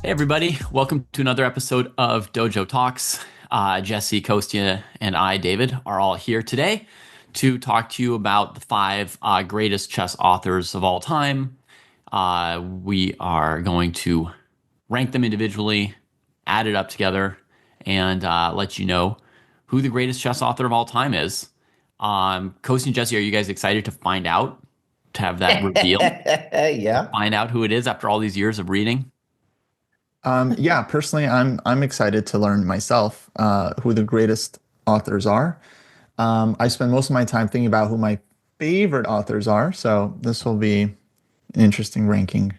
Hey, everybody. Welcome to another episode of Dojo Talks. Jesse, Kostya, and I, David, are all here today to talk to you about the five greatest chess authors of all time. We are going to rank them individually, add it up together, and let you know who the greatest chess author of all time is. Kostya and Jesse, are you guys excited to find out, to have that reveal, to Yeah. find out who it is after all these years of reading? Yeah, personally, I'm excited to learn myself who the greatest authors are. I spend most of my time thinking about who my favorite authors are, so this will be an interesting ranking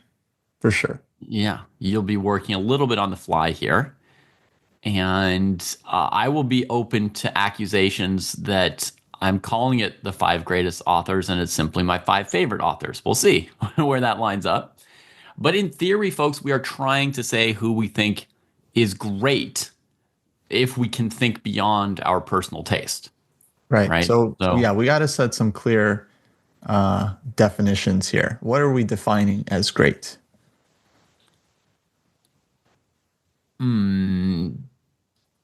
for sure. Yeah, you'll be working a little bit on the fly here. And I will be open to accusations that I'm calling it the five greatest authors and it's simply my five favorite authors. We'll see where that lines up. But in theory, folks, we are trying to say who we think is great if we can think beyond our personal taste, Right. right? So So, yeah, we got to set some clear definitions here. What are we defining as great? hmm,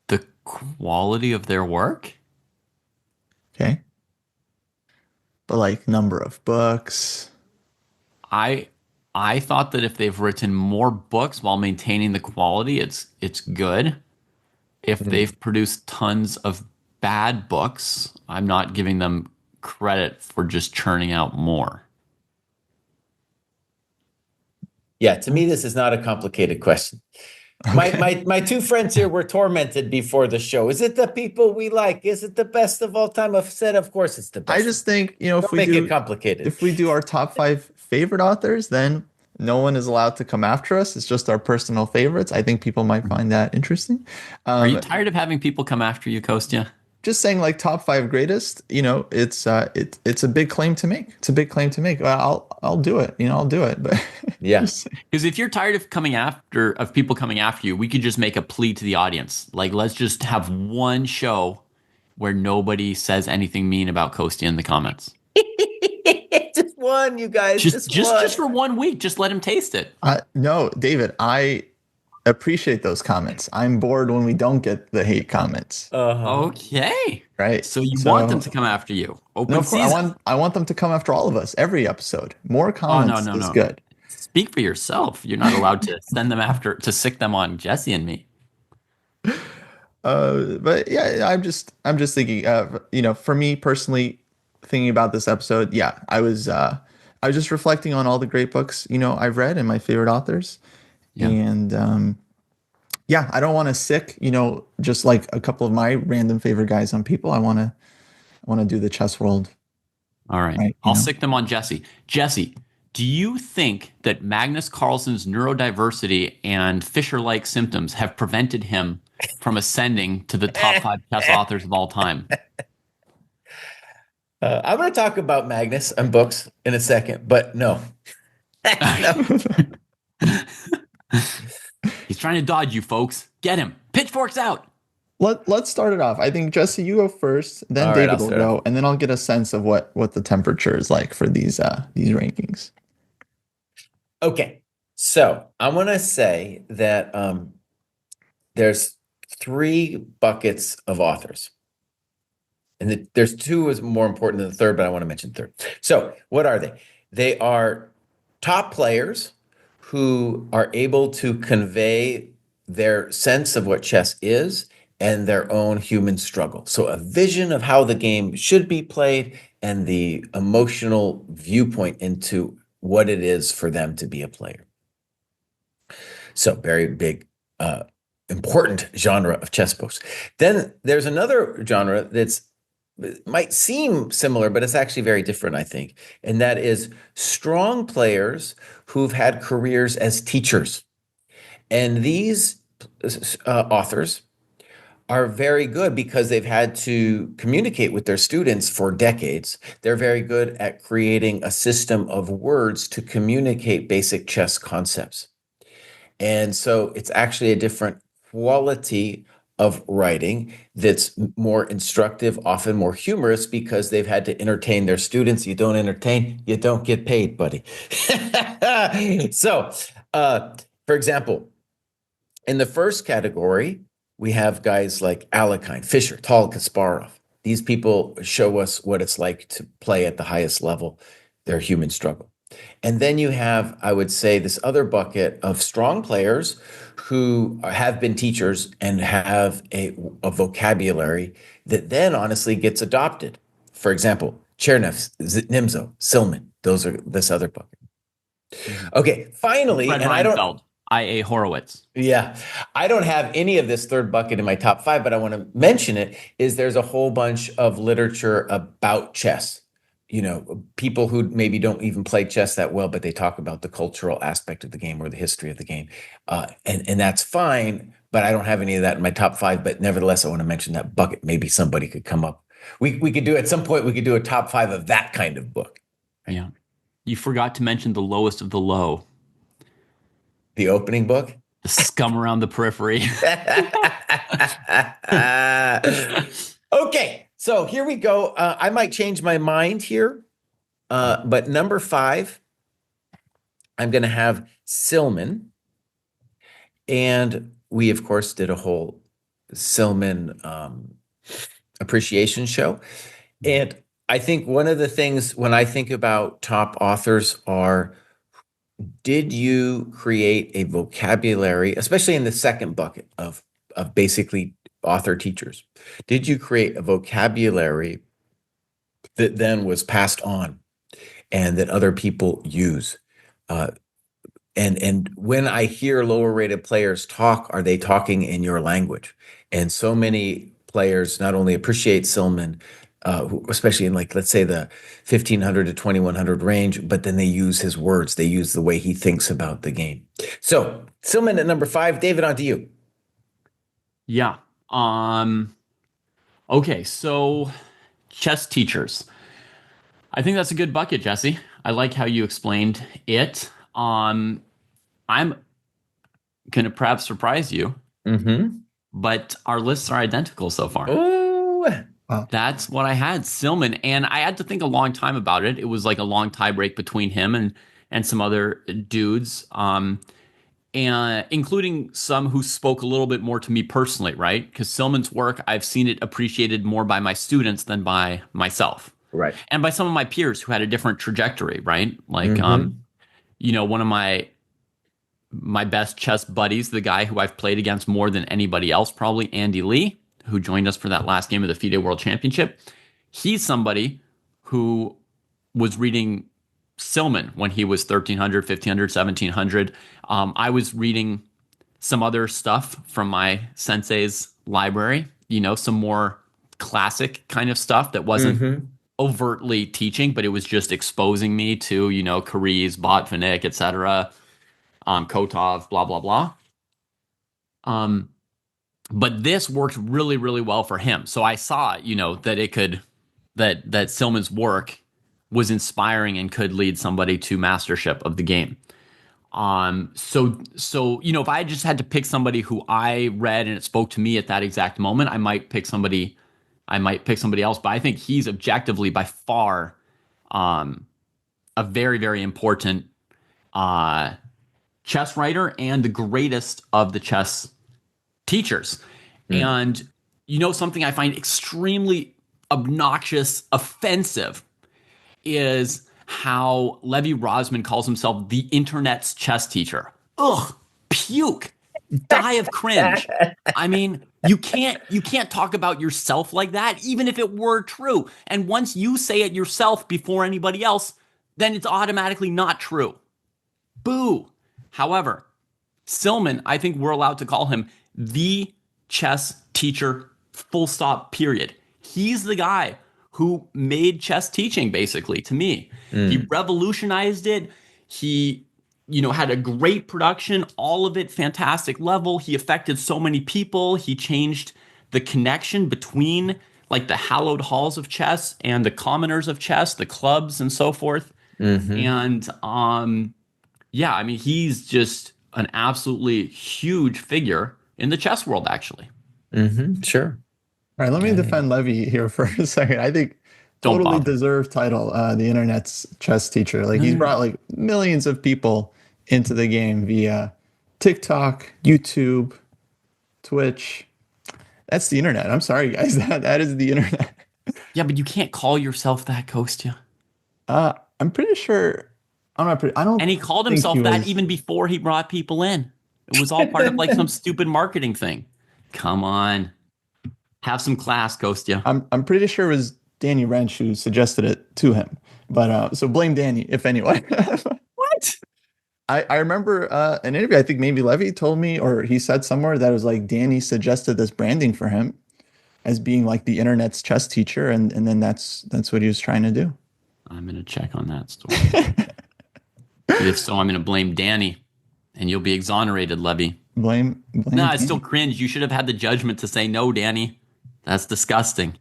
the quality of their work. Okay. But like number of books. I I thought that if they've written more books while maintaining the quality, it's good. If Mm. they've produced tons of bad books, I'm not giving them credit for just churning out more. Yeah. To me, this is not a complicated question. My Okay. my my two friends here were tormented before the show. Is it the people we like? Is it the best of all time? I've said, of course, it's the I best. just think, if Don't we make it do complicated. our top five favorite authors, then no one is allowed to come after us. It's just our personal favorites. I think people might find that interesting. Are you Um, tired of having people come after you, Kostya? just saying like top five greatest, it's a big claim to make. It's a big claim to make. Well, I'll do it. I'll do it. But Yeah. just Because if you're tired of people coming after you, we could just make a plea to the audience. Like, let's just have one show where nobody says anything mean about Kostya in the comments. Just one, you guys. Just Just just one. just for 1 week, just let him taste it. no, David, I appreciate those comments. I'm bored when we don't get the hate comments, Uh-huh. Okay. right? So you want them So to come after you. no, Open of course, I season. want I want them to come after all of us every episode. More Oh, no, comments no, is no. good. Speak for yourself. You're not allowed to send them after to sick them on Jesse and me. But yeah, I'm just thinking, for me personally, thinking about this episode, yeah, I was just reflecting on all the great books, I've read and my favorite authors. Yeah. And yeah, I don't want to sick, just like a couple of my random favorite guys on people. I want to do the chess world, All right. right? I'll sick them on Jesse. Jesse, do you think that Magnus Carlsen's neurodiversity and Fisher-like symptoms have prevented him from ascending to the top five chess authors of all time? I'm going to talk about Magnus and books in a second, but no. No. He's trying to dodge you, folks. Get him. Pitchforks out. Let's start it off. I think Jesse, you go first, then All right, I'll David will start off. go, and then I'll get a sense of what the temperature is like for these rankings. Okay. So I want to say that there's three buckets of authors. And there's two is more important than the third, but I want to mention third. So what are they? They are top players who are able to convey their sense of what chess is and their own human struggle. So a vision of how the game should be played and the emotional viewpoint into what it is for them to be a player. So very big, important genre of chess books. Then there's another genre that's might seem similar, but it's actually very different, I think. And that is strong players who've had careers as teachers. And these authors are very good because they've had to communicate with their students for decades. They're very good at creating a system of words to communicate basic chess concepts. And so it's actually a different quality of writing that's more instructive, often more humorous, because they've had to entertain their students. You don't entertain, you don't get paid, buddy. So, for example, In the first category, we have guys like Alekhine, Fischer, Tal, Kasparov. These people show us what it's like to play at the highest level, their human struggle. And then you have, I would say, this other bucket of strong players who have been teachers and have a vocabulary that then honestly gets adopted. For example, Chernev, Nimzo, Silman, those are this other bucket. Okay, finally, Fred and I don't, Reinfeld, I.A. Horowitz. yeah, I don't have any of this third bucket in my top five, but I want to mention it, is there's a whole bunch of literature about chess. You know, people who maybe don't even play chess that well, but they talk about the cultural aspect of the game or the history of the game. And that's fine, but I don't have any of that in my top five. But nevertheless, I want to mention that bucket. Maybe somebody could come up. We could do, at some point, we could do a top five of that kind of book. Yeah. You forgot to mention the lowest of the low. The opening book? The Scum Around the Periphery. Okay, so here we go. I might change my mind here, but number five, I'm going to have Silman. And we, of course, did a whole Silman appreciation show. And I think one of the things when I think about top authors are, did you create a vocabulary, especially in the second bucket of basically author teachers? Did you create a vocabulary that then was passed on and that other people use? And when I hear lower rated players talk, are they talking in your language? And so many players not only appreciate Silman, especially in, like, let's say the 1500 to 2100 range, but then they use his words. They use the way he thinks about the game. So Silman at number five. David, on to you. Yeah. Okay, so chess teachers. I think that's a good bucket, Jesse. I like how you explained it. I'm gonna perhaps surprise you, but our lists are identical so far. Ooh. That's what I had, Silman, and I had to think a long time about it. It was like a long tie break between him and some other dudes, and including some who spoke a little bit more to me personally, right? Because Silman's work, I've seen it appreciated more by my students than by myself, Right. and by some of my peers who had a different trajectory, right? Like, you know, one of my best chess buddies, the guy who I've played against more than anybody else, probably Andy Lee, who joined us for that last game of the FIDE World Championship. He's somebody who was reading Silman when he was 1300, 1500, 1700. I was reading some other stuff from my sensei's library, you know, some more classic kind of stuff that wasn't overtly teaching, but it was just exposing me to, you know, Kariz, Botvinnik, etc., Kotov, blah, blah, blah. But this worked really, really well for him. So I saw, you know, that it could, that Silman's work was inspiring and could lead somebody to mastership of the game. So you know, if I just had to pick somebody who I read and it spoke to me at that exact moment, I might pick somebody else. But I think he's objectively by far a very, very important chess writer and the greatest of the chess teachers. And you know, something I find extremely obnoxious, offensive, is how Levi Rosman calls himself the internet's chess teacher. Ugh, puke, die of cringe. I mean, you can't talk about yourself like that, even if it were true. And once you say it yourself before anybody else, then it's automatically not true. Boo. However, Silman, I think we're allowed to call him the chess teacher, full stop, period. He's the guy who made chess teaching, basically, to me. He revolutionized it. He, you know, had a great production, all of it fantastic level. He affected so many people. He changed the connection between, like, the hallowed halls of chess and the commoners of chess, the clubs and so forth. And yeah, I mean, he's just an absolutely huge figure in the chess world, actually. Sure. All right, let me defend Levy here for a second. I think Don't totally bother. deserved title, the internet's chess teacher. Like, he's brought like millions of people into the game via TikTok, YouTube, Twitch. That's the internet. I'm sorry, guys. That is the internet. Yeah, but you can't call yourself that, Kostya. I'm pretty sure. I'm not pretty. I don't And he called think he himself that was. even before he brought people in. It was all part of like some stupid marketing thing. Come on. Have some class, Kostya. I'm pretty sure it was Danny Wrench who suggested it to him. But so blame Danny if anyone. What? I remember an interview. I think maybe Levy told me, or he said somewhere that it was like Danny suggested this branding for him as being like the internet's chess teacher, and then that's what he was trying to do. I'm going to check on that story. If so, I'm going to blame Danny, and you'll be exonerated, Levy. Blame. No, it's still Danny. cringe. You should have had the judgment to say no, Danny. That's disgusting.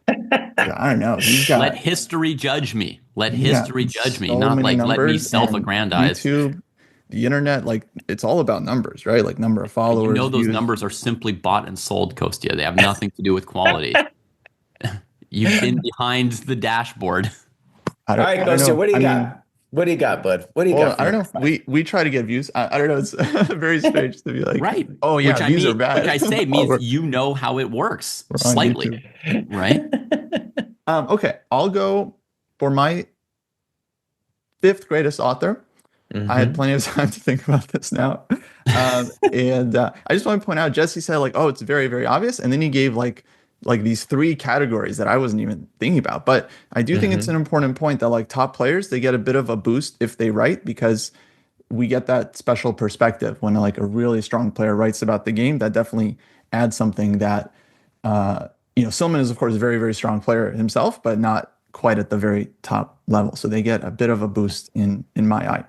I don't know. Let history judge me. Let He's got history judge me, so not many like let me numbers and self-aggrandize. YouTube, the internet, like it's all about numbers, right? Like number of You followers, know those views. numbers are simply bought and sold, Kostya. They have nothing to do with quality. You've been behind the dashboard. I All don't, right, I don't Kostya, know. what do you I mean, got? What do you got, bud? What do you well, got for I don't number know. five? We try to get views. I don't know. It's very strange to be like, Right. oh Which yeah, I views are mean, which bad. I say Oh, means you know how it works we're on slightly, YouTube. right? Okay, I'll go for my fifth greatest author. I had Hmm. plenty of time to think about this now. And I just want to point out, Jesse said like, oh, it's very, very obvious. And then he gave like these three categories that I wasn't even thinking about. But I do think it's Hmm. an important point that like top players, they get a bit of a boost if they write because we get that special perspective when like a really strong player writes about the game. That definitely adds something that Silman is of course a very, very strong player himself, but not quite at the very top level. So they get a bit of a boost in my eye.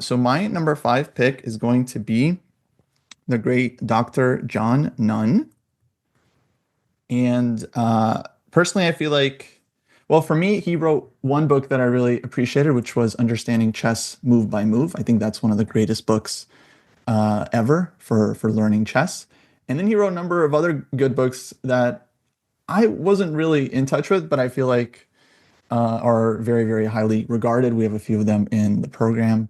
So my number five pick is going to be the great Dr. John Nunn. And personally, I feel like, well, for me, he wrote one book that I really appreciated, which was Understanding Chess Move by Move. I think that's one of the greatest books ever for learning chess. And then he wrote a number of other good books that I wasn't really in touch with, but I feel like are very, very highly regarded. We have a few of them in the program.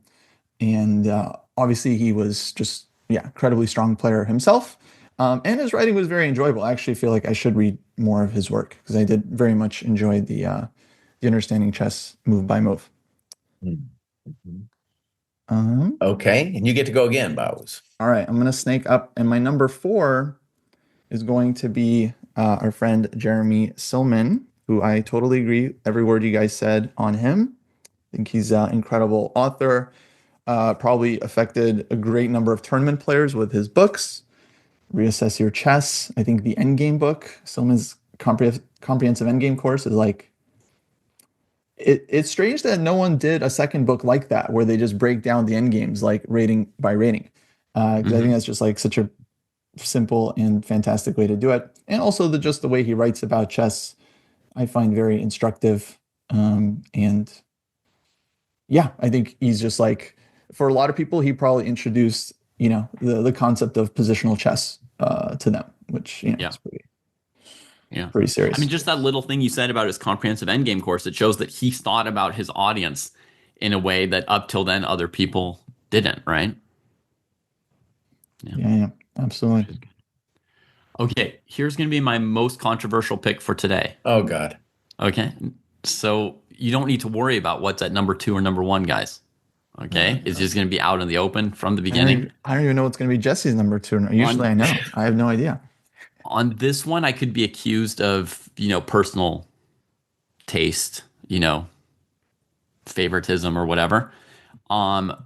And obviously, he was just, yeah, incredibly strong player himself. And his writing was very enjoyable. I actually feel like I should read more of his work because I did very much enjoy the Understanding Chess Move by Move. Hmm. Um, Okay, and you get to go again, Bowers. all right, I'm gonna snake up, and my number four is going to be our friend Jeremy Silman, who I totally agree every word you guys said on him. I think he's an incredible author. Probably affected a great number of tournament players with his books. Reassess Your Chess. I think the Endgame book, Silman's comprehensive Endgame course, is like it's strange that no one did a second book like that where they just break down the endgames like rating by rating. Because I think Hmm. that's just like such a simple and fantastic way to do it. And also just the way he writes about chess, I find very instructive. And yeah, I think he's just like for a lot of people, he probably introduced the concept of positional chess to them, which Yeah. is Yeah. pretty I mean, serious. just that little thing you said about his comprehensive endgame course, it shows that he thought about his audience in a way that up till then other people didn't, right? Yeah. Yeah, absolutely. Okay, here's going to be my most controversial pick for today. Oh God. Okay. So you don't need to worry about what's at number two or number one, guys. Okay. It's just going to be out in the open from the beginning. I don't even know what's going to be Jesse's number two. Usually On I know. I have no idea. on this one, I could be accused of, personal taste, favoritism or whatever. Um,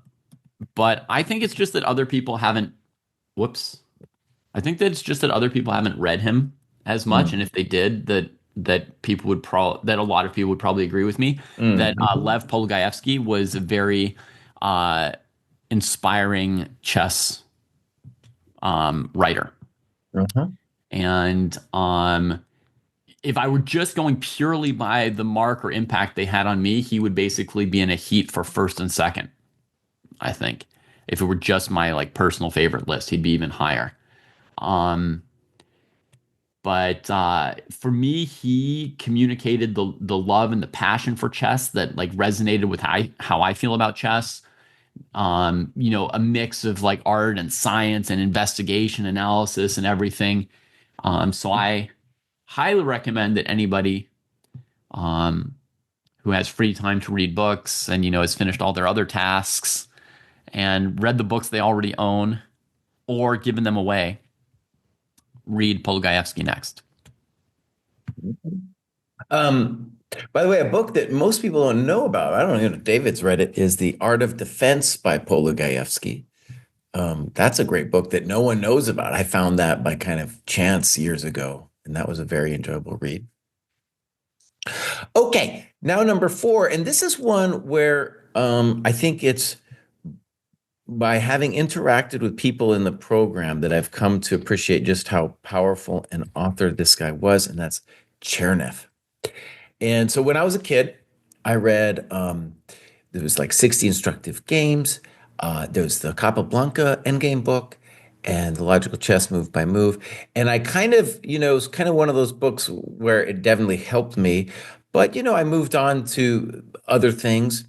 but I think it's just that other people haven't, whoops. I think that it's just that other people haven't read him as much. And if they did, that a lot of people would probably agree with me that Mm-hmm. Lev Polgaevsky was a very uh, inspiring chess writer. Uh-huh. And if I were just going purely by the mark or impact they had on me, he would basically be in a heat for first and second. I think if it were just my like personal favorite list, he'd be even higher. Um, but for me, he communicated the love and the passion for chess that like resonated with how I feel about chess. a mix of like art and science and investigation analysis and everything. So I highly recommend that anybody um, who has free time to read books and, has finished all their other tasks and read the books they already own or given them away, read Polgaevsky next. Um, by the way, a book that most people don't know about, I don't even know if David's read it, is The Art of Defense by Polagaevsky. That's a great book that no one knows about. I found that by kind of chance years ago, and that was a very enjoyable read. Okay, now number four, and this is one where I think it's by having interacted with people in the program that I've come to appreciate just how powerful an author this guy was, and that's Chernev. And so when I was a kid, I read there was like 60 instructive games. There was the Capablanca endgame book and the logical chess move by move. And I kind of, it was kind of one of those books where it definitely helped me. But, I moved on to other things.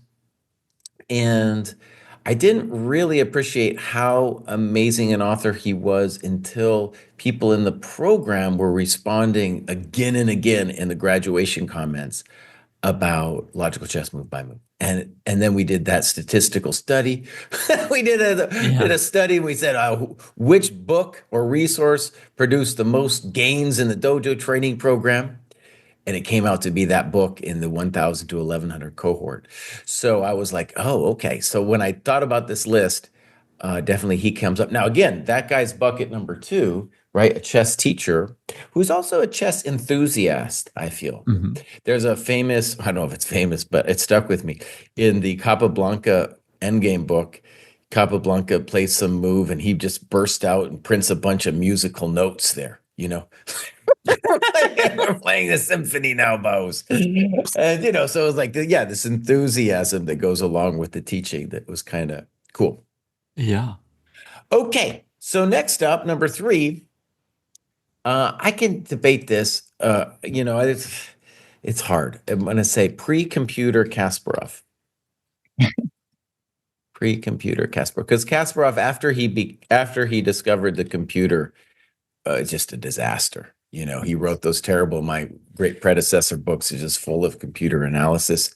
And I didn't really appreciate how amazing an author he was until people in the program were responding again and again in the graduation comments about logical chess move by move. And then we did that statistical study. We did Yeah. a study and we said which book or resource produced the most gains in the dojo training program. And it came out to be that book in the 1000 to 1100 cohort. So I was like, oh, okay. So when I thought about this list, definitely he comes up. Now, again, that guy's bucket number two, right? A chess teacher who's also a chess enthusiast, I feel. Mhm. There's a famous, I don't know if it's famous, but it stuck with me. In the Capablanca Endgame book, Capablanca plays some move and he just burst out and prints a bunch of musical notes there, We're playing a symphony now, bows. And, so it was like, yeah, this enthusiasm that goes along with the teaching that was kind of cool. Yeah. Okay, so next up, number three, I can debate this. It's hard. I'm going to say pre-computer Kasparov. Pre-computer Kasparov, because Kasparov, after he discovered the computer, it's just a disaster. He wrote those terrible, my great predecessor books are just full of computer analysis.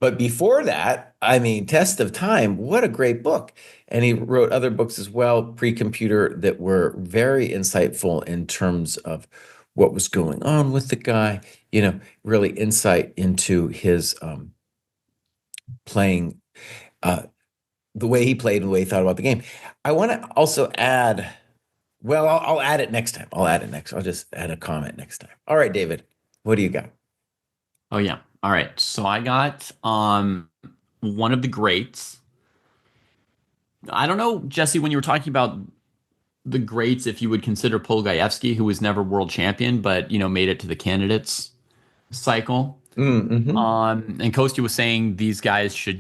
But before that, I mean, Test of Time, what a great book. And he wrote other books as well, pre-computer, that were very insightful in terms of what was going on with the guy, really insight into his playing, uh, the way he played and the way he thought about the game. I want to also add, well, I'll add it next time. I'll add it next. I'll just add a comment next time. All right, David, what do you got? Oh yeah. All right. So I got one of the greats. I don't know, Jesse, when you were talking about the greats, if you would consider Polgaevsky, who was never world champion, but made it to the candidates cycle. Mm-hmm. And Kostya was saying these guys do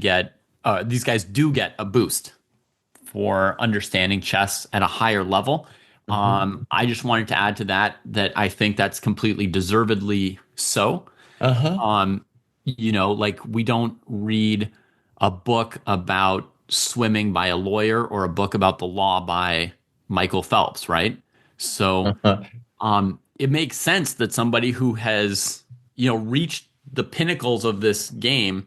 get a boost for understanding chess at a higher level. Mm-hmm. I just wanted to add to that I think that's completely deservedly so. Uh-huh. Like we don't read a book about swimming by a lawyer or a book about the law by Michael Phelps, right? So Uh-huh. it makes sense that somebody who has, reached the pinnacles of this game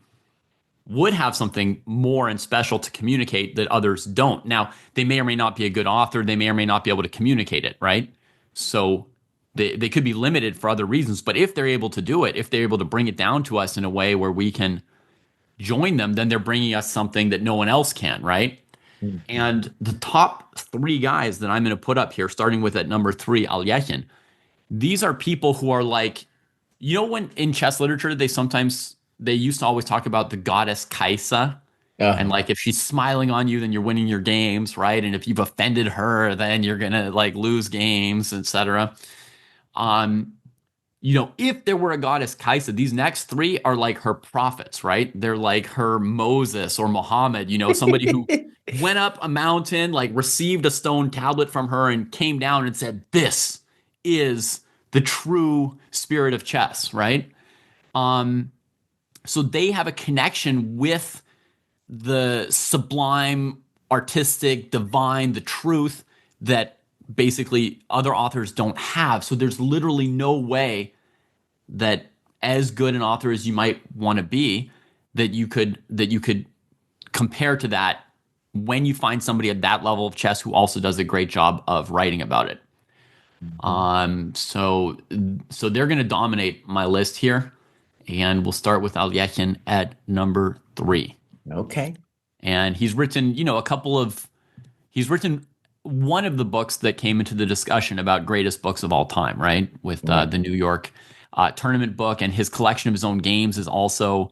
would have something more and special to communicate that others don't. Now, they may or may not be a good author. They may or may not be able to communicate it, right? So they could be limited for other reasons. But if they're able to do it, if they're able to bring it down to us in a way where we can join them, then they're bringing us something that no one else can, right? Mhm. And the top three guys that I'm going to put up here, starting with at number three, Alyechin, these are people who are like, when in chess literature, they used to always talk about the goddess Kaisa. And Uh-huh. like, if she's smiling on you, then you're winning your games, right? And if you've offended her, then you're going to like lose games, etc. Um, if there were a goddess Kaisa, these next three are like her prophets, right? They're like her Moses or Muhammad, somebody who went up a mountain, like received a stone tablet from her and came down and said, "This is the true spirit of chess," right? So they have a connection with the sublime, artistic, divine, the truth that basically other authors don't have. So there's literally no way that as good an author as you might want to be, that you could compare to that when you find somebody at that level of chess who also does a great job of writing about it. Mhm. So they're going to dominate my list here, and we'll start with Alyekin at number 3. Okay. And he's written, he's written one of the books that came into the discussion about greatest books of all time, right? With Right. the New York tournament book, and his collection of his own games is also,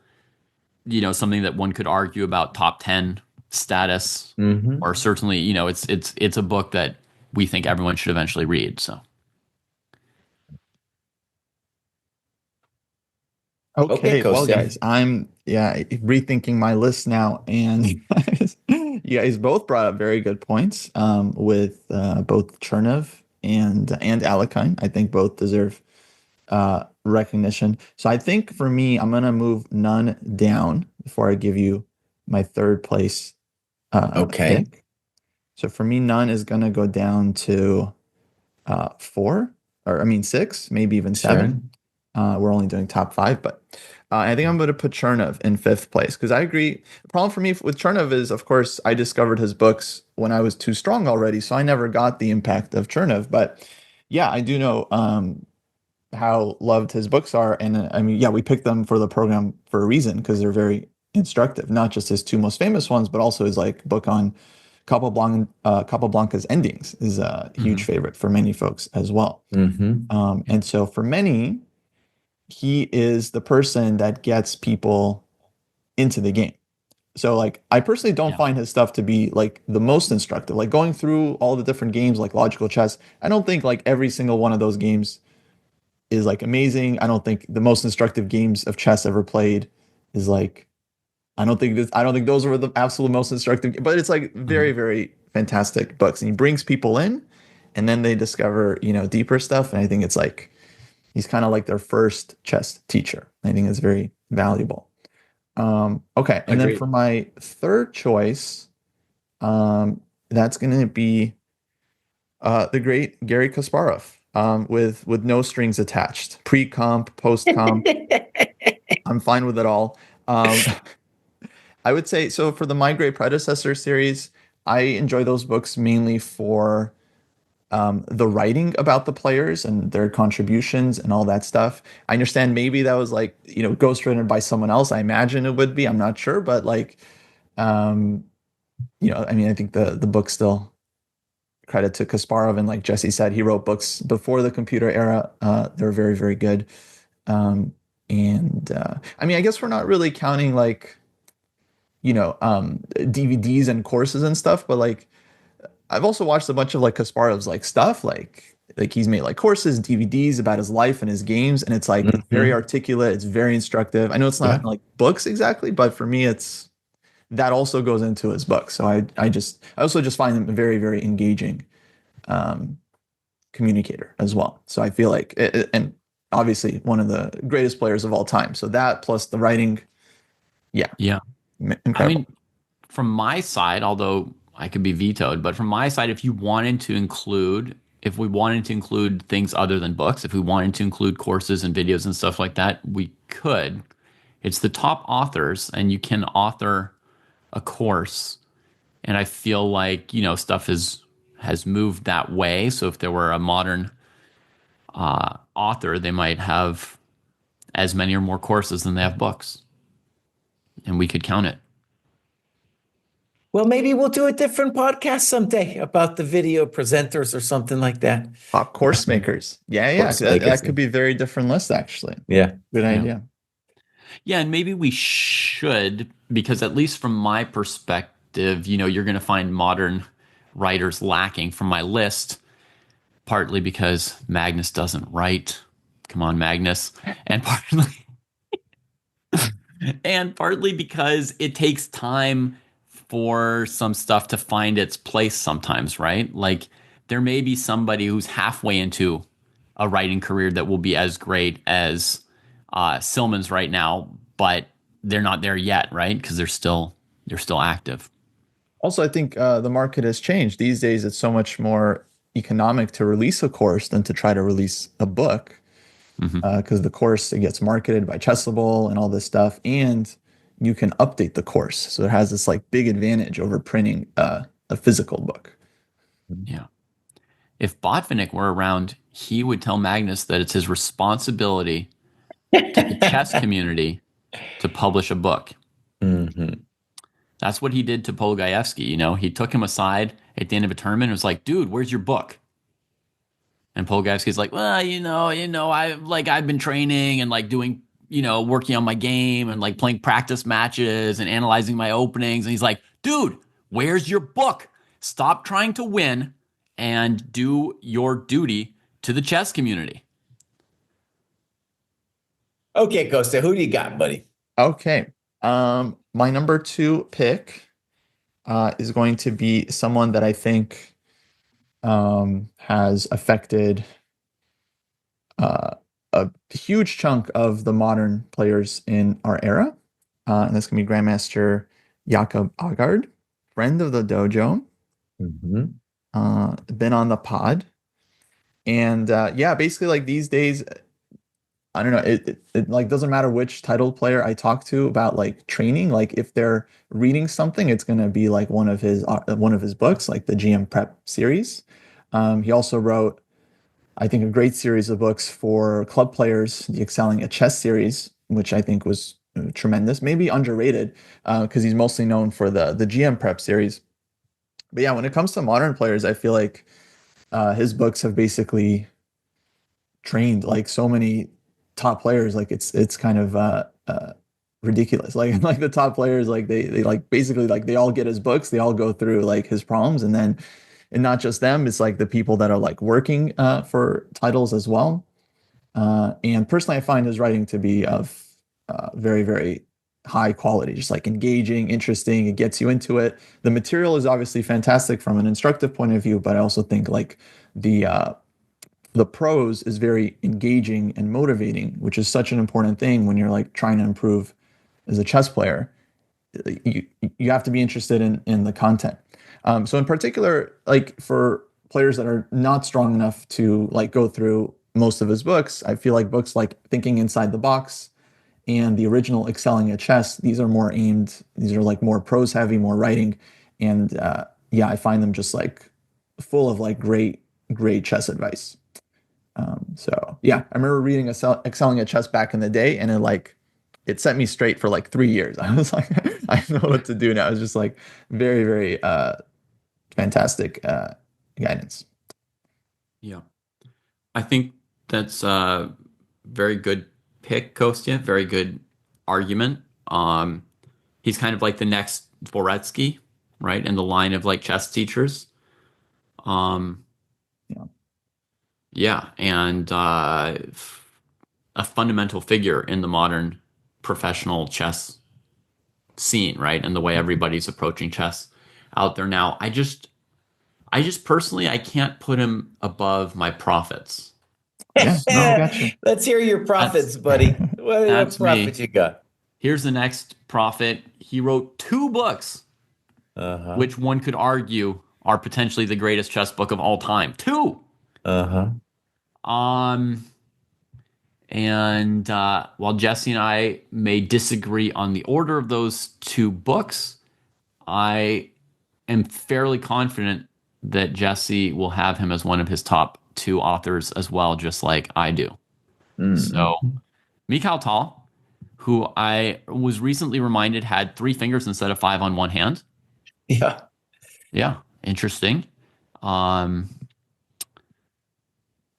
something that one could argue about top 10 status, Hmm. or certainly, it's a book that we think everyone should eventually read. So Okay, Okay, well, Kostya. guys, I'm rethinking my list now, and you guys both brought up very good points with both Chernev and Alekhine. I think both deserve recognition. So I think for me, I'm gonna move none down before I give you my third place Okay. pick. So for me, none is gonna go down to 4, or I mean 6, maybe even Sure. 7. We're only doing top 5, but I think I'm going to put Chernev in 5th place because I agree. The problem for me with Chernev is, of course, I discovered his books when I was too strong already, so I never got the impact of Chernev. But yeah, I do know how loved his books are, and I mean, yeah, we picked them for the program for a reason because they're very instructive. Not just his two most famous ones, but also his like book on Capablanca's endings is a huge mhm. favorite for many folks as well. Hmm. And so for many, he is the person that gets people into the game. So like I personally don't Yeah, find his stuff to be like the most instructive. Like going through all the different games like logical chess, I don't think like every single one of those games is like amazing. I don't think the most instructive games of chess ever played is like I don't think those were the absolute most instructive, but it's like very, mhm. very fantastic books. And he brings people in and then they discover, deeper stuff. And I think it's like he's kind of like their first chess teacher. I think it's very valuable. Okay, and then for Agreed. my third choice, that's going to be the great Gary Kasparov, with no strings attached, pre-comp, post-comp. I'm fine with it all. Um, I would say so for the My Great Predecessor series. I enjoy those books mainly for the writing about the players and their contributions and all that stuff. I understand maybe that was like, ghostwritten by someone else. I imagine it would be. I'm not sure, but like, um, I mean, I think the book still credit to Kasparov, and like Jesse said, he wrote books before the computer era. They're very, very good. Um, and I mean, I guess we're not really counting like, DVDs and courses and stuff, but like I've also watched a bunch of like Kasparov's like stuff, like he's made like courses, DVDs about his life and his games, and it's like very Hmm. articulate. It's very instructive. I know it's Yeah. not like books exactly, but for me, it's that also goes into his book. So I also just find him a very, very engaging um, communicator as well. So I feel like and obviously one of the greatest players of all time. So that plus the writing, yeah, Yeah. I incredible. mean, from my side, although I could be vetoed, but from my side, if we wanted to include things other than books, if we wanted to include courses and videos and stuff like that, we could. It's the top authors, and you can author a course. And I feel like, stuff has moved that way. So if there were a modern author, they might have as many or more courses than they have books, and we could count it. Well, maybe we'll do a different podcast someday about the video presenters or something like that. Top course makers. Yeah, yeah. Course makers. That could be a very different list, actually. Yeah. Good Yeah. idea. Yeah, and maybe we should, because at least from my perspective, you're going to find modern writers lacking from my list, partly because Magnus doesn't write. Come on, Magnus. And partly because it takes time for some stuff to find its place sometimes, right? Like there may be somebody who's halfway into a writing career that will be as great as Silman's right now, but they're not there yet, right? Because they're still You're still active. Also, I think the market has changed. These days, it's so much more economic to release a course than to try to release a book, Hmm. because the course, it gets marketed by Chessable and all this stuff, and you can update the course. So it has this like big advantage over printing a physical book. Yeah. If Botvinnik were around, he would tell Magnus that it's his responsibility to the chess community to publish a book. Hmm. That's what he did to Polgaevsky. He took him aside at the end of a tournament and was like, dude, where's your book? And Polgaevsky's like, well, I've been training and like doing, working on my game and like playing practice matches and analyzing my openings. And he's like, dude, where's your book? Stop trying to win and do your duty to the chess community. Okay, Costa, who do you got, buddy? Okay. My number two pick is going to be someone that I think has affected uh, a huge chunk of the modern players in our era. And that's going to be Grandmaster Jakob Agard, friend of the dojo, Hmm. been on the pod. And yeah, basically, like these days, I don't know, it like doesn't matter which title player I talk to about like training. Like if they're reading something, it's going to be like one of his books, like the GM Prep series. He also wrote, I think, a great series of books for club players, the Excelling at Chess series, which I think was tremendous, maybe underrated, because he's mostly known for the GM Prep series. But yeah, when it comes to modern players, I feel like his books have basically trained like so many top players. Like it's kind of ridiculous. Like like the top players, like they like basically like they all get his books, they all go through like his problems, and then and not just them, it's like the people that are like working for titles as well. And personally, I find his writing to be of very, very high quality, just like engaging, interesting. It gets you into it. The material is obviously fantastic from an instructive point of view, but I also think like the uh, the prose is very engaging and motivating, which is such an important thing when you're like trying to improve as a chess player. You you have to be interested in the content. So in particular, like for players that are not strong enough to like go through most of his books, I feel like books like Thinking Inside the Box and the original Excelling at Chess, these are more aimed, these are like more prose heavy, more writing. And yeah, I find them just like full of like great chess advice. So yeah, I remember reading Excelling at Chess back in the day, and it set me straight for like 3 years. I was like, I know what to do now. It's just like very fantastic guidance. Yeah. I think that's a very good pick, Kostya. Very good argument. He's kind of like the next Dvoretsky, right? In the line of like chess teachers. Um, Yeah, yeah, and a fundamental figure in the modern professional chess scene, right? And the way everybody's approaching chess out there now. I just personally, I can't put him above my profits. yeah, no, I got you. Let's hear your That's profits, buddy. What that's profit me. you got? Here's the next prophet. He wrote two books, Uh-huh. which one could argue are potentially the greatest chess book of all time. Two. Uh-huh. Um, and while Jesse and I may disagree on the order of those two books, I am fairly confident that Jesse will have him as one of his top two authors as well, just like I do. So, Mm-hmm. Mikhail Tal, who I was recently reminded had three fingers instead of five on one hand. Yeah. Yeah, interesting. Um,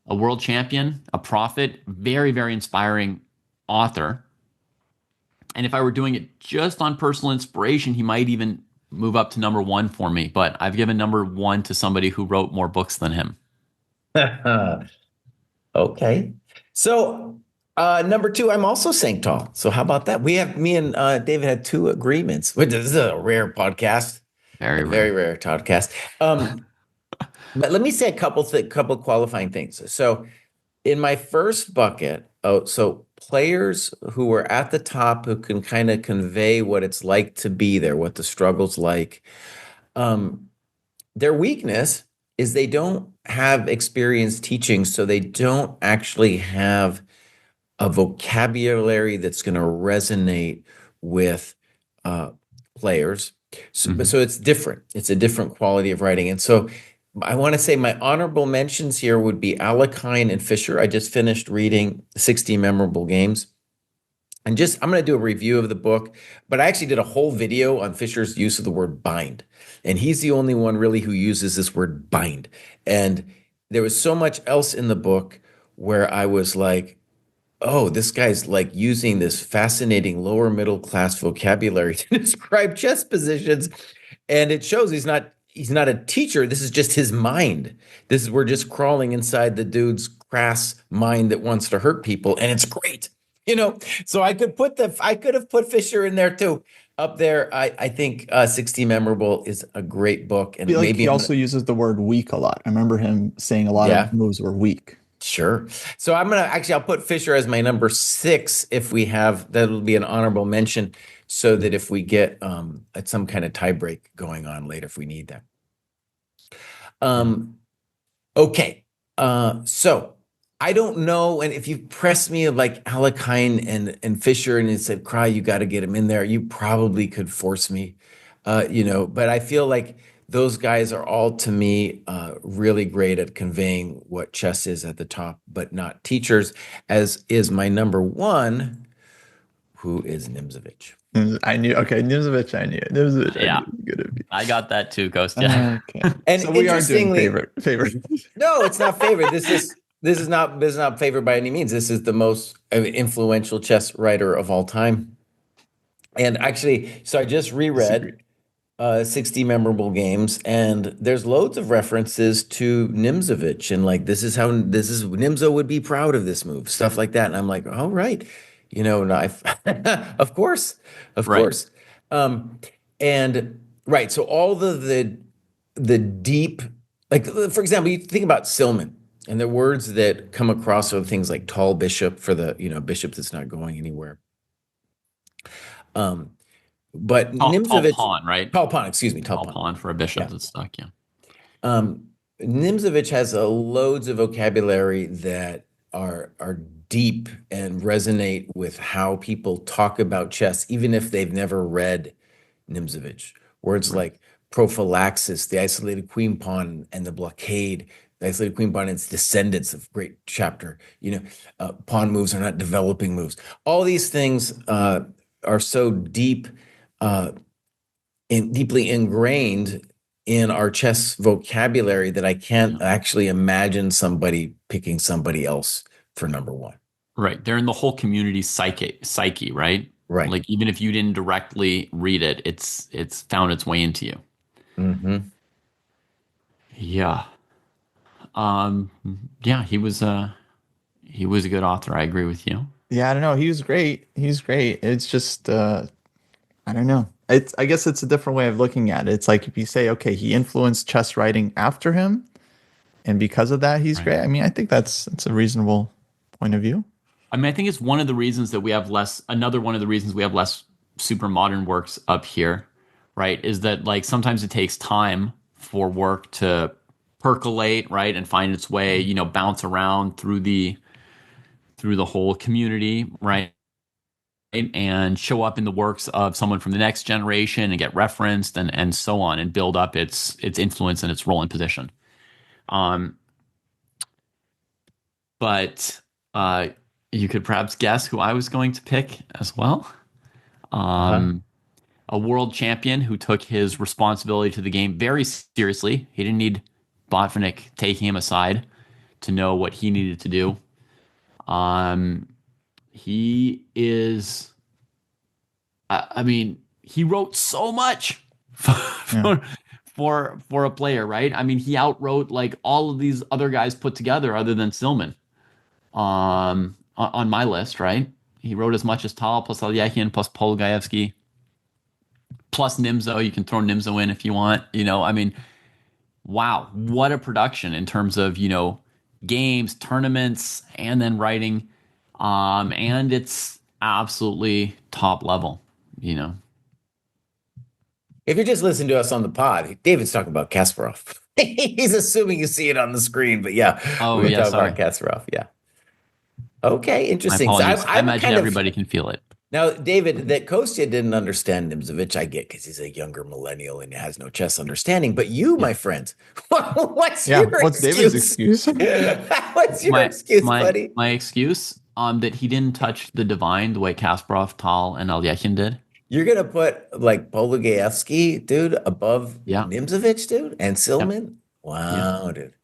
a world champion, a prophet, very, very inspiring author. And if I were doing it just on personal inspiration, he might even move up to number one for me. But I've given number one to somebody who wrote more books than him. Okay. So number two, I'm also saying tall. So how about that? Me and David had two agreements. This is a rare podcast, a Very very rare. rare podcast. But let me say a couple qualifying things. So in my first bucket, so players who are at the top who can kind of convey what it's like to be there, what the struggle's like. Um, their weakness is they don't have experience teaching, so they don't actually have a vocabulary that's going to resonate with uh, players. Mhm. So it's different. It's a different quality of writing. And so I want to say my honorable mentions here would be Alekhine and Fisher. I just finished reading 60 Memorable Games. And just, I'm going to do a review of the book, but I actually did a whole video on Fisher's use of the word bind. And he's the only one really who uses this word bind. And there was so much else in the book where I was like, oh, this guy's like using this fascinating lower middle class vocabulary to describe chess positions. And it shows he's not a teacher. This is just his mind. This is we're just crawling inside the dude's crass mind that wants to hurt people, and it's great. So I could have put Fisher in there too. Up there, I think 60 Memorable is a great book, I and feel like maybe he I'm gonna, also uses the word weak a lot. I remember him saying a lot of yeah. moves were weak. Sure. So I'll put Fisher as my number six if we have, that'll be an honorable mention so that if we get at some kind of tie break going on later if we need that. Yeah. Okay. So I don't know, and if you press me like Alekhine and Fisher and it said, Kraai, you got to get him in there, you probably could force me, but I feel like those guys are all to me really great at conveying what chess is at the top, but not teachers, as is my number one, who is Nimzovich. I knew. Okay, Nimzovich, I knew. Nimzovich, I knew Yeah, was gonna be. I got that too, Kostya. Okay, And so we are doing interestingly, favorite. no, it's not favorite. This is not favored by any means. This is the most influential chess writer of all time. And actually, so I just Disagree. reread 60 Memorable Games, and there's loads of references to Nimzovich, and like this is Nimzo would be proud of this move, stuff like that. And I'm like, all right, and of course, of Right. course. Um, and right, so all the deep, like for example, you think about Silman, and the words that come across are things like tall bishop for the bishop that's not going anywhere. Um, but Tall Nimzovich, pawn, right? tall pawn, excuse me, tall Tall pawn. pawn for a bishop Yeah. that's stuck. Yeah. Um, Nimzovich has loads of vocabulary that are deep and resonate with how people talk about chess, even if they've never read Nimzovich. Words Right. like prophylaxis, the isolated queen pawn, and the blockade. The isolated queen pawn and its descendants, of great chapter. Pawn moves are not developing moves. All these things are so deep uh, and deeply ingrained in our chess vocabulary that I Yeah. can't actually imagine somebody picking somebody else for number one. Right. They're in the whole community psyche, right? Right. Like even if you didn't directly read it, it's found its way into you. Hmm. Yeah. Um, yeah, he was a good author. I agree with you. Yeah, I don't know. He was great. He's great. It's just I don't know. I guess it's a different way of looking at it. It's like if you say, okay, he influenced chess writing after him, and because of that, he's Right. great. I mean, I think that's a reasonable point of view. I mean, I think it's one of the reasons that we have less, another one of the reasons we have less super modern works up here, right? Is that like sometimes it takes time for work to percolate, right? And find its way, bounce around through the whole community, right? And show up in the works of someone from the next generation and get referenced and so on and build up its influence and its role and position. Um, but you could perhaps guess who I was going to pick as well. Uh-huh. A world champion who took his responsibility to the game very seriously. He didn't need Botvinnik taking him aside to know what he needed to do. He is, I mean, he wrote so much Yeah. for a player, right? I mean, he outwrote like all of these other guys put together, other than Silman, on my list, right? He wrote as much as Tal plus Alyakin plus Polgaevsky plus Nimzo. You can throw Nimzo in if you want. I mean, wow, what a production in terms of games, tournaments, and then writing. And it's absolutely top level, you know. If you're just listening to us on the pod, David's talking about Kasparov. He's assuming you see it on the screen, but yeah, we're Oh going to yeah, talk about sorry. Kasparov. Yeah. Okay, My interesting. So apologies. I I'm imagine kind of everybody can feel it. now, David, that Kostya didn't understand Nimzovich, I get because he's a younger millennial and has no chess understanding. But you, Yeah. my friend, what's Yeah, your what's David's excuse? excuse? What's your My excuse, my buddy? my excuse that he didn't touch the divine the way Kasparov, Tal, and Alyechin did. You're gonna put like Polugaevsky, dude, above Yeah. Nimzovich, dude, and Yep. Silman? Yeah. Wow, dude.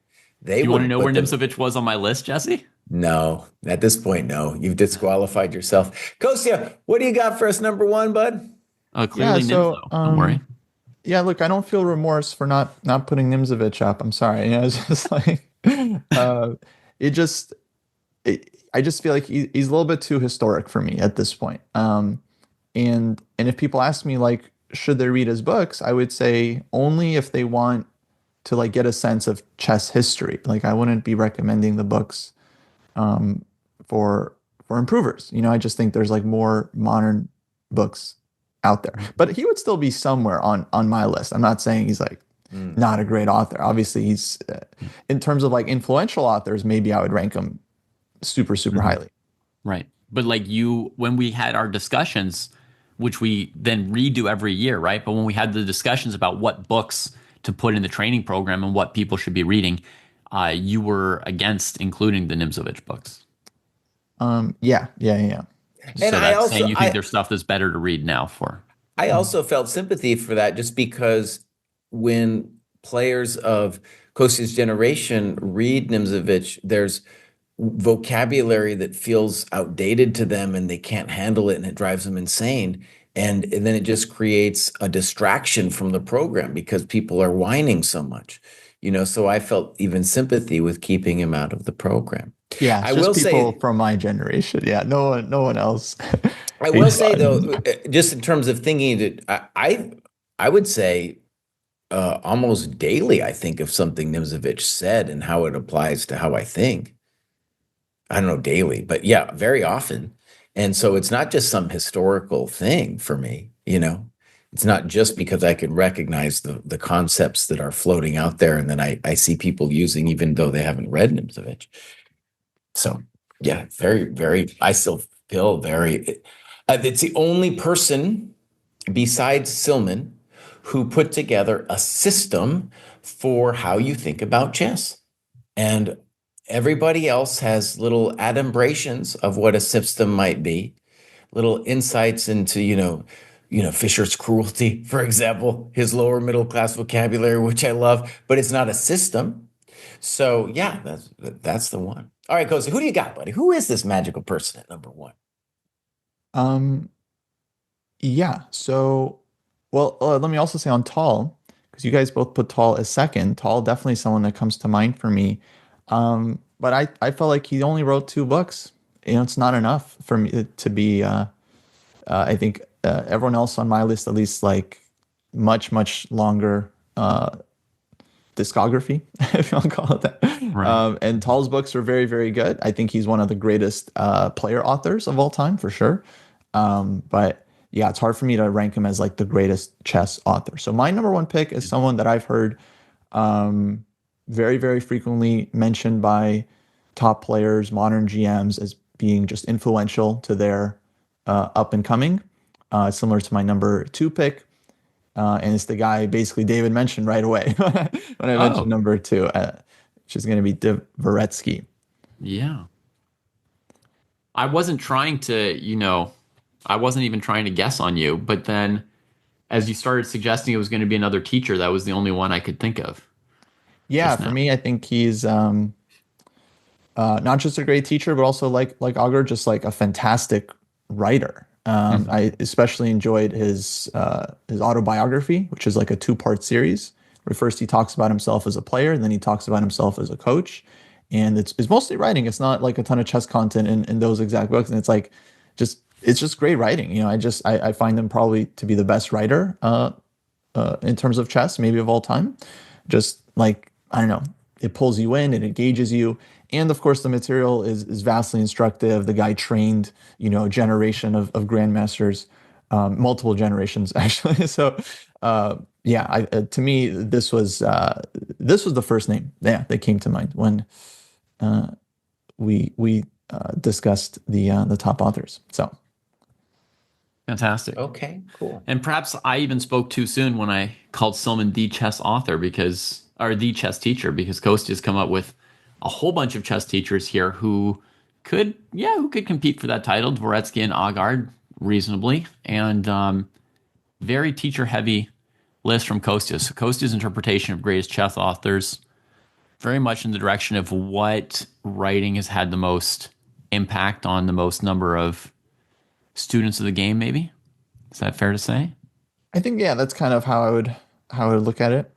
They Do you want to wouldn't know where put them. Nimzovich was on my list, Jesse? No, at this point, no. You've disqualified yourself. Kostya, what do you got for us, number one, bud? Yeah, Clearly so Nimzo. Don't worry. yeah, look, I don't feel remorse for not putting Nimzovich up. I'm sorry. It's just like uh it just I just feel like he's a little bit too historic for me at this point. And if people ask me like should they read his books, I would say only if they want to like get a sense of chess history. Like I wouldn't be recommending the books um, for improvers. I just think there's like more modern books out there. But he would still be somewhere on my list. I'm not saying he's like Mm. not a great author. Obviously, he's in terms of like influential authors, maybe I would rank him super Mhm. highly. Right. But like when we had our discussions, which we then redo every year, right? But when we had the discussions about what books to put in the training program and what people should be reading, you were against including the Nimzovich books. Yeah. And So that's saying you think there's stuff that's better to read now for. I also felt sympathy for that just because when players of Kostya's generation read Nimzovich, there's vocabulary that feels outdated to them and they can't handle it and it drives them insane. And then it just creates a distraction from the program because people are whining so much. So I felt even sympathy with keeping him out of the program. Yeah, I it's just will people say from my generation. Yeah, no one else I will hates say though, on. just in terms of thinking that I would say almost daily I think of something Nimzovich said and how it applies to how I think. I don't know daily, but yeah, very often. And so it's not just some historical thing for me. It's not just because I can recognize the concepts that are floating out there and then I see people using even though they haven't read Nimzovich. So yeah, very, very, I still feel very, it's the only person besides Silman who put together a system for how you think about chess. And everybody else has little adumbrations of what a system might be, little insights into, Fisher's cruelty, for example, his lower middle class vocabulary, which I love, but it's not a system. So yeah, that's the one. All right, Kosi, who do you got, buddy? Who is this magical person at number one? Um, yeah. So, well, let me also say on Tall, because you guys both put Tall as second. Tall definitely someone that comes to mind for me. But I felt like he only wrote two books. It's not enough for me to be. I think everyone else on my list at least like much longer discography, if you want to call it that. Right. And Tall's books are very good. I think he's one of the greatest player authors of all time for sure. But yeah, it's hard for me to rank him as like the greatest chess author. So my number one pick is someone that I've heard very frequently mentioned by top players, modern GMs as being just influential to their up and coming. Similar to my number two pick. And it's the guy basically David mentioned right away when I mentioned Oh, number two, which is going to be Dvoretsky. yeah. I wasn't trying to, I wasn't even trying to guess on you, but then as you started suggesting it was going to be another teacher, that was the only one I could think of Yeah, just for now. me, I think he's not just a great teacher, but also like Augur, just like a fantastic writer. Mhm. I especially enjoyed his autobiography, which is like a two-part series, where first he talks about himself as a player, and then he talks about himself as a coach. And it's mostly writing. It's not like a ton of chess content in those exact books. And it's like it's just great writing. I find him probably to be the best writer in terms of chess, maybe of all time. Just like I don't know, it pulls you in, it engages you, and of course the material is vastly instructive. The guy trained, a generation of grandmasters, multiple generations actually. So yeah, to me this was the first name, yeah, that came to mind when we discussed the top authors. So Fantastic. Okay, cool. And perhaps I even spoke too soon when I called Silman the chess author or the chess teacher, because Kostya's come up with a whole bunch of chess teachers here who could compete for that title, Dvoretsky and Agard, reasonably, and very teacher heavy list from Kostya. So Kostya's interpretation of greatest chess authors, very much in the direction of what writing has had the most impact on the most number of students of the game, maybe. Is that fair to say? I think, yeah, that's kind of how I would look at it.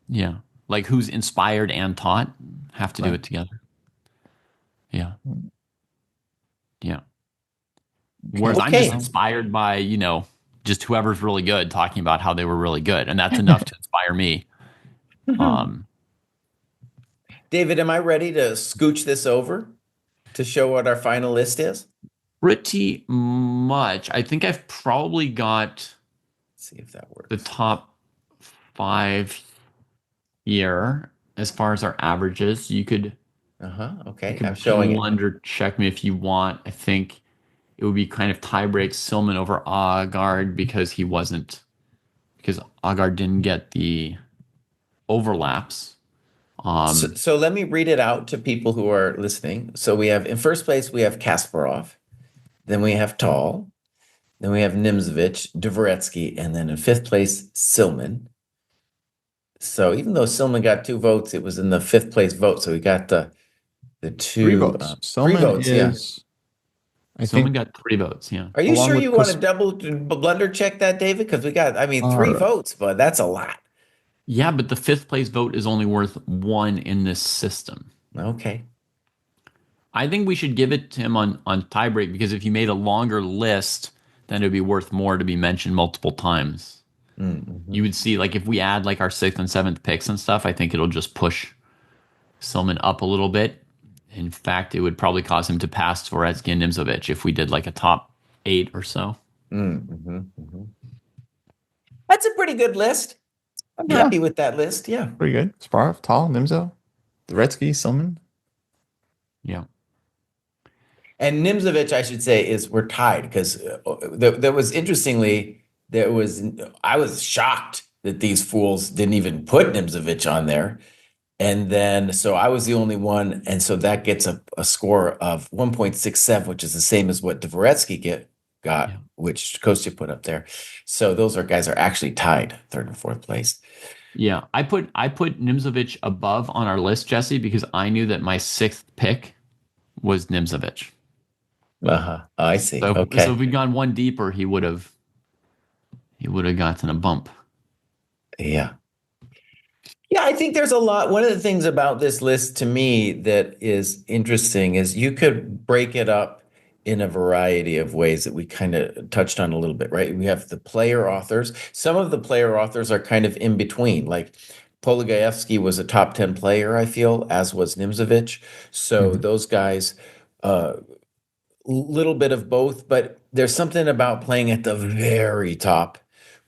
Yeah. Like who's inspired and taught have to do Right. it together. Yeah. Yeah. Whereas Okay. I'm just Okay. inspired by, just whoever's really good talking about how they were really good. And that's enough to inspire me. Um, David, am I ready to scooch this over to show what our final list is? Pretty much. I think I've probably got Let's see if that the works. top 5 here as far as our averages. You could Okay, I'm showing it. blunder check me if you want. I think it would be kind of tiebreak Silman over Agard because Agard didn't get the overlaps. So let me read it out to people who are listening. So we have in first place we have Kasparov, then we have Tal, then we have Nimzovich, Dvoretsky, and then in fifth place Silman. So even though Silman got 2 votes, it was in the fifth place vote. So we got the Three two votes. three Silman votes. Yeah. is, I Silman think, got 3 votes. Yeah. Are you along sure with you want Kus. to double blunder check that, David? Because we got, I mean, All 3 votes, but that's a lot. Yeah, but the 5th place vote is only worth 1 in this system. Okay. I think we should give it to him on tiebreak, because if you made a longer list, then it would be worth more to be mentioned multiple times. Mm-hmm. You would see, like, if we add like our 6th and 7th picks and stuff, I think it'll just push Silman up a little bit. In fact, it would probably cause him to pass Dvoretsky and Nimzovich if we did like a top 8 or so. Mm-hmm. Mm-hmm. That's a pretty good list. I'm Yeah, happy with that list. Yeah. pretty good. Sparov, Tal, Nimzo, Dvoretsky, Silman. Yeah. And Nimzovich, I should say, we're tied because there was interestingly, I was shocked that these fools didn't even put Nimzovich on there. And then, so I was the only one. And so that gets a score of 1.67, which is the same as what Dvoretsky got, Yeah. which Kostya put up there. So those guys are actually tied third and fourth place. Yeah. I put Nimzovich above on our list, Jesse, because I knew that my 6th pick was Nimzovich. I see. So Okay. if we'd gone one deeper, he would have gotten a bump. Yeah. Yeah, I think there's a lot. One of the things about this list to me that is interesting is you could break it up in a variety of ways that we kind of touched on a little bit, right? We have the player authors. Some of the player authors are kind of in between. Like Polygaevsky was a top 10 player, I feel, as was Nimzovich. So Mhm. those guys, little bit of both, but there's something about playing at the very top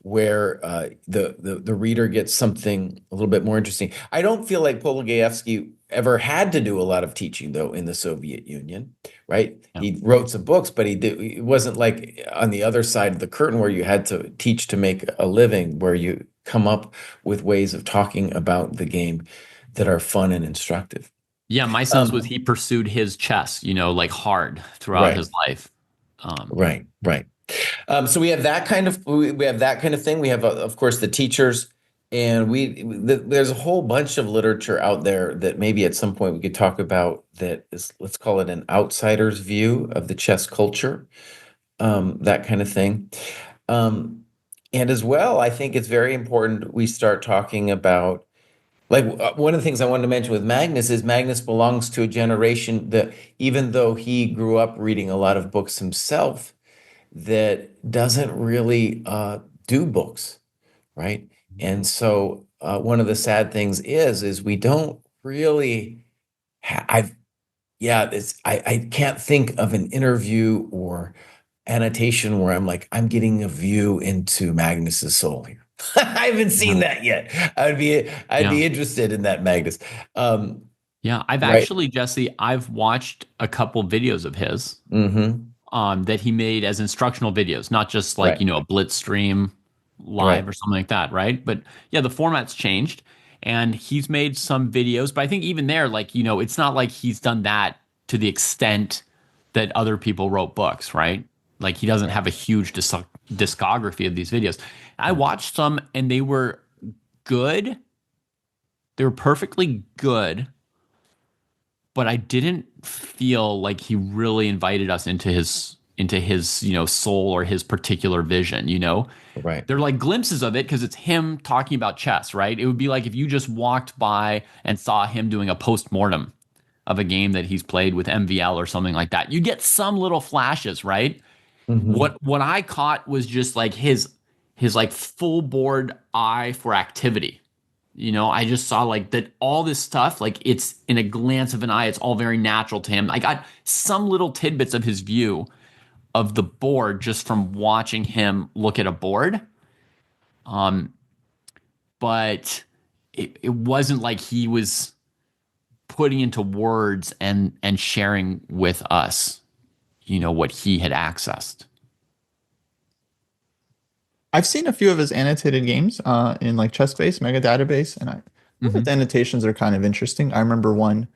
where the reader gets something a little bit more interesting. I don't feel like Polygaevsky ever had to do a lot of teaching though in the Soviet Union, right? Yeah. He wrote some books, but it wasn't like on the other side of the curtain where you had to teach to make a living, where you come up with ways of talking about the game that are fun and instructive. Yeah, my sense was he pursued his chess, like hard throughout Right, his life. right, right. So we have that kind of thing. We have, of course, the teachers, and there's a whole bunch of literature out there that maybe at some point we could talk about. That is, let's call it an outsider's view of the chess culture, that kind of thing. And as well, I think it's very important we start talking about. Like one of the things I wanted to mention with Magnus is Magnus belongs to a generation that, even though he grew up reading a lot of books himself, that doesn't really do books, right? And so one of the sad things is we don't really, I've, yeah, I can't think of an interview or annotation where I'm like, I'm getting a view into Magnus's soul here. I haven't seen Yeah. that yet. I'd Yeah. be interested in that, Magnus. Um, Yeah. I've right. actually, Jesse, I've watched a couple videos of his Mm-hmm. that he made as instructional videos, not just like, Right. you know, a blitz stream live Right. or something like that, right? But yeah, the format's changed and he's made some videos, but I think even there, like, you know, it's not like he's done that to the extent that other people wrote books, right? Like he doesn't Right. have a huge discography of these videos. I Mm. watched some and they were good. They were perfectly good, but I didn't feel like he really invited us into his, you know, soul or his particular vision, you know. Right. They're like glimpses of it because it's him talking about chess, right? It would be like if you just walked by and saw him doing a post-mortem of a game that he's played with MVL or something like that. You get some little flashes, right? Mm-hmm. What I caught was just like his like full board eye for activity. You know, I just saw like that all this stuff, like it's in a glance of an eye, it's all very natural to him. I got some little tidbits of his view of the board just from watching him look at a board. Um, but it wasn't like he was putting into words and sharing with us, you know, what he had accessed. I've seen a few of his annotated games in like ChessBase, Mega Database, and his Hmm. annotations are kind of interesting. I remember one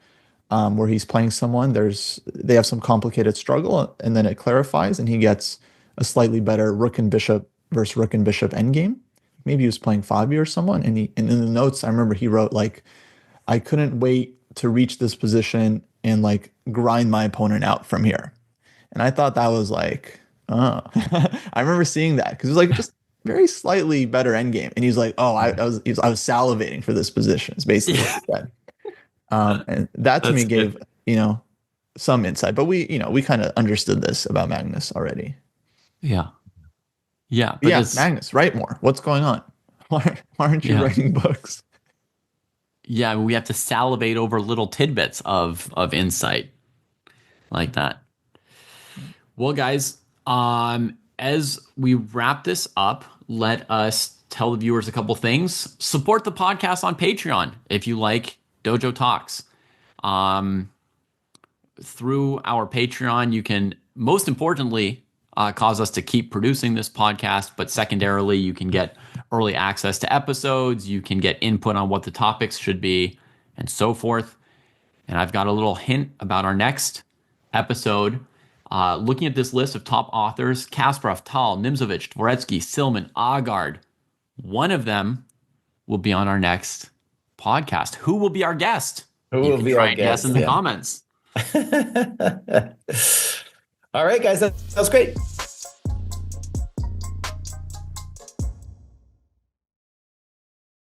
where he's playing someone. They have some complicated struggle, and then it clarifies, and he gets a slightly better rook and bishop versus rook and bishop endgame. Maybe he was playing Fabio or someone, and in the notes I remember he wrote like, "I couldn't wait to reach this position and like grind my opponent out from here." And I thought that was like, oh, I remember seeing that because it was like just very slightly better endgame. And he's like, oh, I was salivating for this position. Is basically what Yeah, he said. And that to me that's gave, good. you know, some insight. But we kind of understood this about Magnus already. Yeah. Yeah. But But yeah, it's, Magnus, write more. What's going on? Why aren't you yeah. writing books? Yeah. We have to salivate over little tidbits of insight like that. Well, guys, as we wrap this up, let us tell the viewers a couple things. Support the podcast on Patreon if you like Dojo Talks. Um, Through our Patreon, you can most importantly cause us to keep producing this podcast, but secondarily, you can get early access to episodes, you can get input on what the topics should be, and so forth. And I've got a little hint about our next episode. Looking at this list of top authors, Kasparov, Tal, Nimzovich, Dvoretsky, Silman, Agard, one of them will be on our next podcast. Who will be our guest? Who You will can be try our and guess in guest? the Yeah. comments. All right, guys. That sounds great.